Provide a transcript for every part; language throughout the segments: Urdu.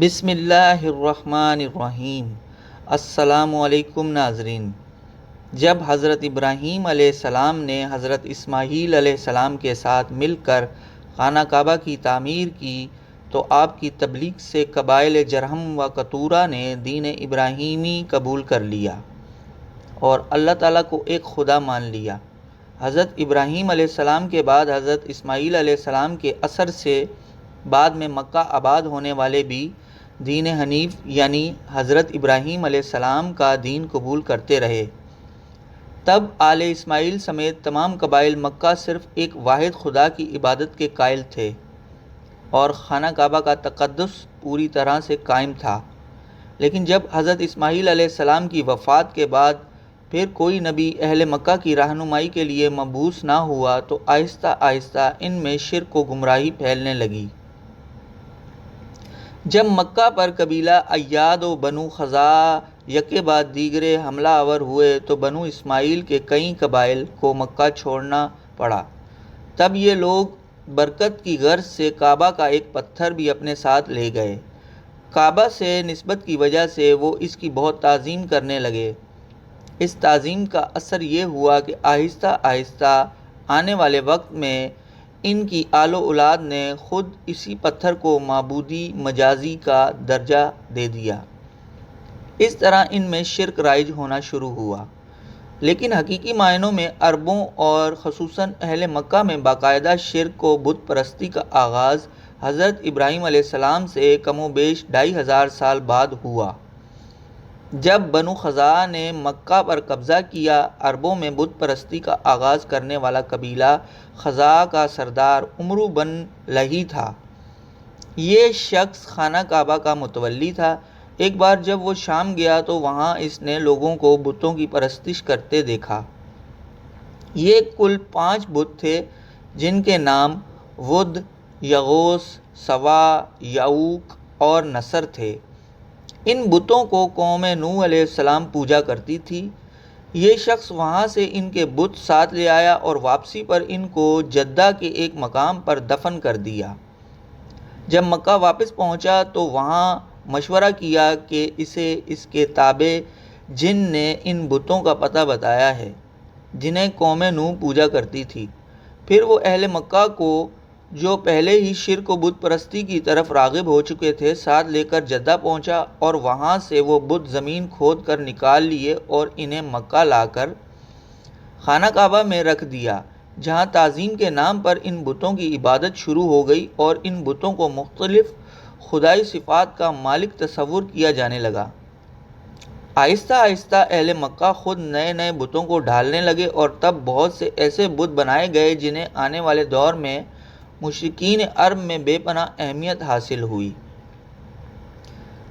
بسم اللہ الرحمن الرحیم۔ السلام علیکم ناظرین۔ جب حضرت ابراہیم علیہ السلام نے حضرت اسماعیل علیہ السلام کے ساتھ مل کر خانہ کعبہ کی تعمیر کی تو آپ کی تبلیغ سے قبائل جرہم و کتورہ نے دین ابراہیمی قبول کر لیا اور اللہ تعالیٰ کو ایک خدا مان لیا۔ حضرت ابراہیم علیہ السلام کے بعد حضرت اسماعیل علیہ السلام کے اثر سے بعد میں مکہ آباد ہونے والے بھی دین حنیف یعنی حضرت ابراہیم علیہ السلام کا دین قبول کرتے رہے۔ تب آل اسماعیل سمیت تمام قبائل مکہ صرف ایک واحد خدا کی عبادت کے قائل تھے اور خانہ کعبہ کا تقدس پوری طرح سے قائم تھا۔ لیکن جب حضرت اسماعیل علیہ السلام کی وفات کے بعد پھر کوئی نبی اہل مکہ کی رہنمائی کے لیے مبعوث نہ ہوا تو آہستہ آہستہ ان میں شرک و گمراہی پھیلنے لگی۔ جب مکہ پر قبیلہ ایاد و بنو خزاعہ یکے بعد دیگرے حملہ آور ہوئے تو بنو اسماعیل کے کئی قبائل کو مکہ چھوڑنا پڑا۔ تب یہ لوگ برکت کی غرض سے کعبہ کا ایک پتھر بھی اپنے ساتھ لے گئے۔ کعبہ سے نسبت کی وجہ سے وہ اس کی بہت تعظیم کرنے لگے۔ اس تعظیم کا اثر یہ ہوا کہ آہستہ آہستہ آنے والے وقت میں ان کی آل و اولاد نے خود اسی پتھر کو معبودی مجازی کا درجہ دے دیا۔ اس طرح ان میں شرک رائج ہونا شروع ہوا۔ لیکن حقیقی معنوں میں عربوں اور خصوصاً اہل مکہ میں باقاعدہ شرک و بت پرستی کا آغاز حضرت ابراہیم علیہ السلام سے کم و بیش 2500 سال بعد ہوا۔ جب بنو خزاعہ نے مکہ پر قبضہ کیا، عربوں میں بت پرستی کا آغاز کرنے والا قبیلہ خزاعہ کا سردار عمرو بن لہی تھا۔ یہ شخص خانہ کعبہ کا متولی تھا۔ ایک بار جب وہ شام گیا تو وہاں اس نے لوگوں کو بتوں کی پرستش کرتے دیکھا۔ یہ کل 5 بت تھے جن کے نام ود، یغوث، سوا، یعوق اور نصر تھے۔ ان بتوں کو قوم نوح علیہ السلام پوجا کرتی تھی۔ یہ شخص وہاں سے ان کے بت ساتھ لے آیا اور واپسی پر ان کو جدہ کے ایک مقام پر دفن کر دیا۔ جب مکہ واپس پہنچا تو وہاں مشورہ کیا کہ اسے اس کے تابع جن نے ان بتوں کا پتہ بتایا ہے جنہیں قوم نوح پوجا کرتی تھی۔ پھر وہ اہل مکہ کو جو پہلے ہی شرک و بت پرستی کی طرف راغب ہو چکے تھے ساتھ لے کر جدہ پہنچا اور وہاں سے وہ بت زمین کھود کر نکال لیے اور انہیں مکہ لا کر خانہ کعبہ میں رکھ دیا، جہاں تعظیم کے نام پر ان بتوں کی عبادت شروع ہو گئی اور ان بتوں کو مختلف خدائی صفات کا مالک تصور کیا جانے لگا۔ آہستہ آہستہ اہل مکہ خود نئے نئے بتوں کو ڈھالنے لگے اور تب بہت سے ایسے بت بنائے گئے جنہیں آنے والے دور میں مشرکین عرب میں بے پناہ اہمیت حاصل ہوئی۔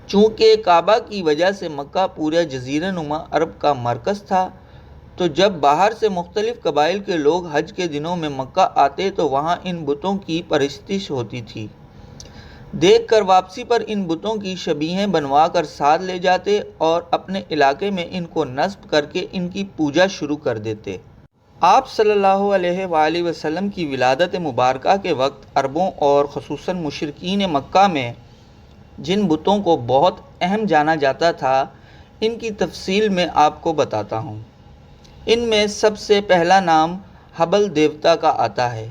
چونکہ کعبہ کی وجہ سے مکہ پورے جزیرہ نما عرب کا مرکز تھا، تو جب باہر سے مختلف قبائل کے لوگ حج کے دنوں میں مکہ آتے تو وہاں ان بتوں کی پرستش ہوتی تھی۔ دیکھ کر واپسی پر ان بتوں کی شبیہیں بنوا کر ساتھ لے جاتے اور اپنے علاقے میں ان کو نصب کر کے ان کی پوجا شروع کر دیتے۔ آپ صلی اللہ علیہ وآلہ وسلم کی ولادت مبارکہ کے وقت عربوں اور خصوصاً مشرکین مکہ میں جن بتوں کو بہت اہم جانا جاتا تھا ان کی تفصیل میں آپ کو بتاتا ہوں۔ ان میں سب سے پہلا نام حبل دیوتا کا آتا ہے۔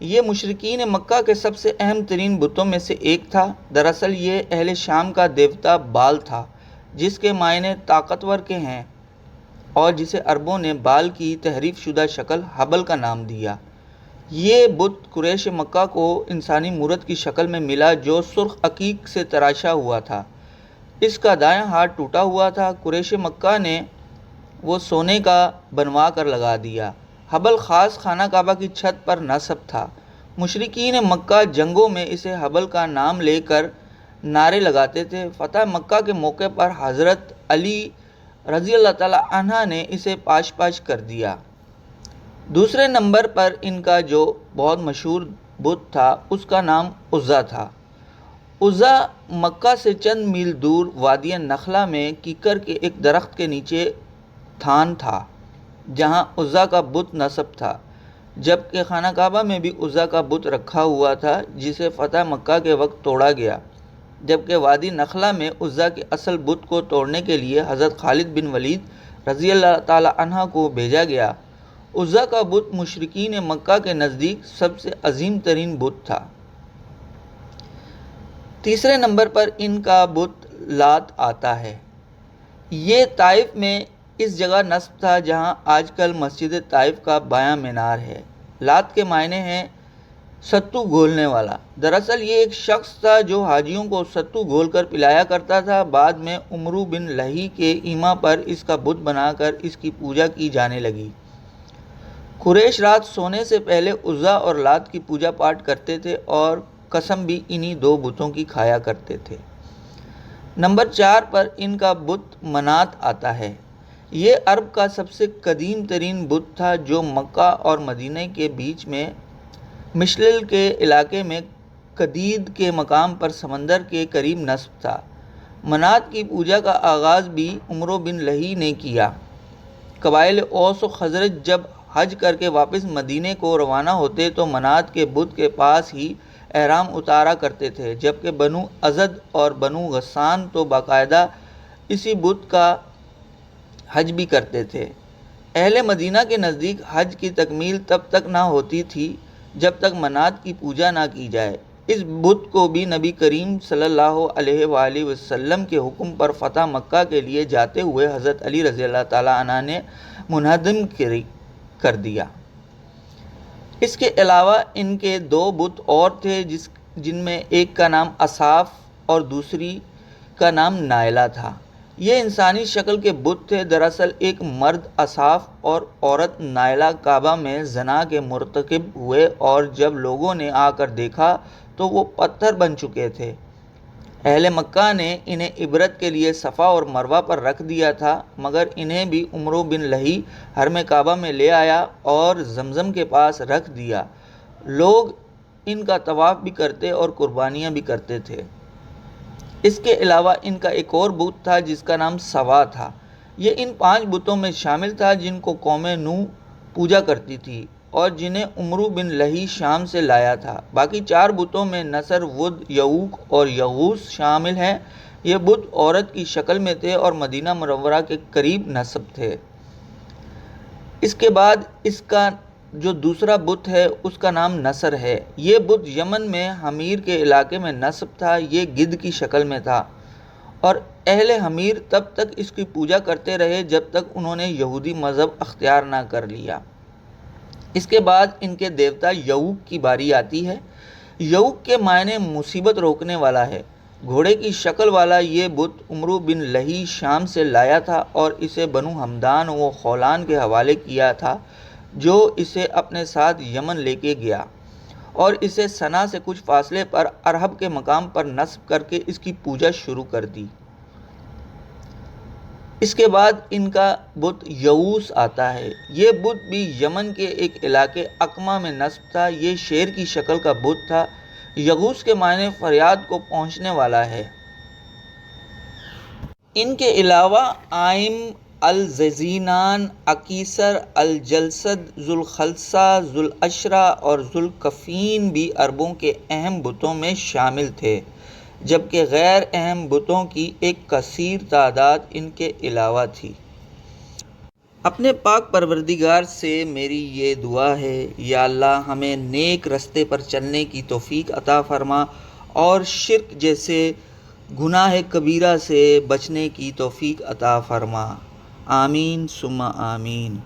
یہ مشرکین مکہ کے سب سے اہم ترین بتوں میں سے ایک تھا۔ دراصل یہ اہل شام کا دیوتا بال تھا جس کے معنی طاقتور کے ہیں اور جسے عربوں نے بال کی تحریف شدہ شکل حبل کا نام دیا۔ یہ بت قریش مکہ کو انسانی مورت کی شکل میں ملا جو سرخ عقیق سے تراشا ہوا تھا۔ اس کا دایاں ہاتھ ٹوٹا ہوا تھا۔ قریش مکہ نے وہ سونے کا بنوا کر لگا دیا۔ حبل خاص خانہ کعبہ کی چھت پر نصب تھا۔ مشرکین مکہ جنگوں میں اسے حبل کا نام لے کر نعرے لگاتے تھے۔ فتح مکہ کے موقع پر حضرت علی رضی اللہ تعالی عنہ نے اسے پاش پاش کر دیا۔ دوسرے نمبر پر ان کا جو بہت مشہور بت تھا اس کا نام عزا تھا۔ عزا مکہ سے چند میل دور وادی نخلہ میں کیکر کے ایک درخت کے نیچے تھان تھا جہاں عزا کا بت نصب تھا، جبکہ خانہ کعبہ میں بھی عزا کا بت رکھا ہوا تھا جسے فتح مکہ کے وقت توڑا گیا۔ جبکہ وادی نخلا میں عزا کے اصل بت کو توڑنے کے لیے حضرت خالد بن ولید رضی اللہ تعالی عنہ کو بھیجا گیا۔ عزا کا بت مشرکین مکہ کے نزدیک سب سے عظیم ترین بت تھا۔ تیسرے نمبر پر ان کا بت لات آتا ہے۔ یہ طائف میں اس جگہ نصب تھا جہاں آج کل مسجد طائف کا بایاں مینار ہے۔ لات کے معنی ہیں ستو گھولنے والا۔ دراصل یہ ایک شخص تھا جو حاجیوں کو ستو گھول کر پلایا کرتا تھا۔ بعد میں عمرو بن لہی کے ایما پر اس کا بت بنا کر اس کی پوجا کی جانے لگی۔ قریش رات سونے سے پہلے عزا اور لات کی پوجا پاٹ کرتے تھے اور قسم بھی انہی دو بتوں کی کھایا کرتے تھے۔ نمبر 4 پر ان کا بت منات آتا ہے۔ یہ عرب کا سب سے قدیم ترین بت تھا جو مکہ اور مدینہ کے بیچ میں مشلل کے علاقے میں قدید کے مقام پر سمندر کے قریب نصب تھا۔ منات کی پوجا کا آغاز بھی عمرو بن لہی نے کیا۔ قبائل اوس و خزرج جب حج کر کے واپس مدینے کو روانہ ہوتے تو منات کے بت کے پاس ہی احرام اتارا کرتے تھے، جبکہ بنو ازد اور بنو غسان تو باقاعدہ اسی بت کا حج بھی کرتے تھے۔ اہل مدینہ کے نزدیک حج کی تکمیل تب تک نہ ہوتی تھی جب تک منات کی پوجا نہ کی جائے۔ اس بت کو بھی نبی کریم صلی اللہ علیہ وآلہ وسلم کے حکم پر فتح مکہ کے لیے جاتے ہوئے حضرت علی رضی اللہ تعالیٰ عنہ نے منہدم کر دیا۔ اس کے علاوہ ان کے 2 بت اور تھے جن میں ایک کا نام اصاف اور دوسری کا نام نائلہ تھا۔ یہ انسانی شکل کے بت تھے۔ دراصل ایک مرد اصاف اور عورت نائلہ کعبہ میں زنا کے مرتکب ہوئے اور جب لوگوں نے آ کر دیکھا تو وہ پتھر بن چکے تھے۔ اہل مکہ نے انہیں عبرت کے لیے صفا اور مروہ پر رکھ دیا تھا، مگر انہیں بھی عمرو بن لہی حرم کعبہ میں لے آیا اور زمزم کے پاس رکھ دیا۔ لوگ ان کا طواف بھی کرتے اور قربانیاں بھی کرتے تھے۔ اس کے علاوہ ان کا ایک اور بت تھا جس کا نام سوا تھا۔ یہ ان 5 بتوں میں شامل تھا جن کو قوم نوح پوجا کرتی تھی اور جنہیں عمرو بن لہی شام سے لایا تھا۔ باقی 4 بتوں میں نصر، ود، یعوق اور یغوث شامل ہیں۔ یہ بت عورت کی شکل میں تھے اور مدینہ منورہ کے قریب نصب تھے۔ اس کے بعد اس کا جو دوسرا بت ہے اس کا نام نصر ہے۔ یہ بت یمن میں حمیر کے علاقے میں نصب تھا۔ یہ گدھ کی شکل میں تھا اور اہل حمیر تب تک اس کی پوجا کرتے رہے جب تک انہوں نے یہودی مذہب اختیار نہ کر لیا۔ اس کے بعد ان کے دیوتا یعوق کی باری آتی ہے۔ یعوق کے معنی مصیبت روکنے والا ہے۔ گھوڑے کی شکل والا یہ بت عمرو بن لہی شام سے لایا تھا اور اسے بنو ہمدان و خولان کے حوالے کیا تھا جو اسے اپنے ساتھ یمن لے کے گیا اور اسے صنعا سے کچھ فاصلے پر ارہب کے مقام پر نصب کر کے اس کی پوجا شروع کر دی۔ اس کے بعد ان کا بت یغوث آتا ہے۔ یہ بت بھی یمن کے ایک علاقے اقمہ میں نصب تھا۔ یہ شیر کی شکل کا بت تھا۔ یغوث کے معنی فریاد کو پہنچنے والا ہے۔ ان کے علاوہ آئم، الزینان، اکیسر، الجلسد، ذوالخلصہ، ذوالعشرہ اور ذوالکفین بھی عربوں کے اہم بتوں میں شامل تھے، جبکہ غیر اہم بتوں کی ایک کثیر تعداد ان کے علاوہ تھی۔ اپنے پاک پروردگار سے میری یہ دعا ہے، یا اللہ ہمیں نیک رستے پر چلنے کی توفیق عطا فرما اور شرک جیسے گناہ کبیرہ سے بچنے کی توفیق عطا فرما۔ آمین ثم آمین۔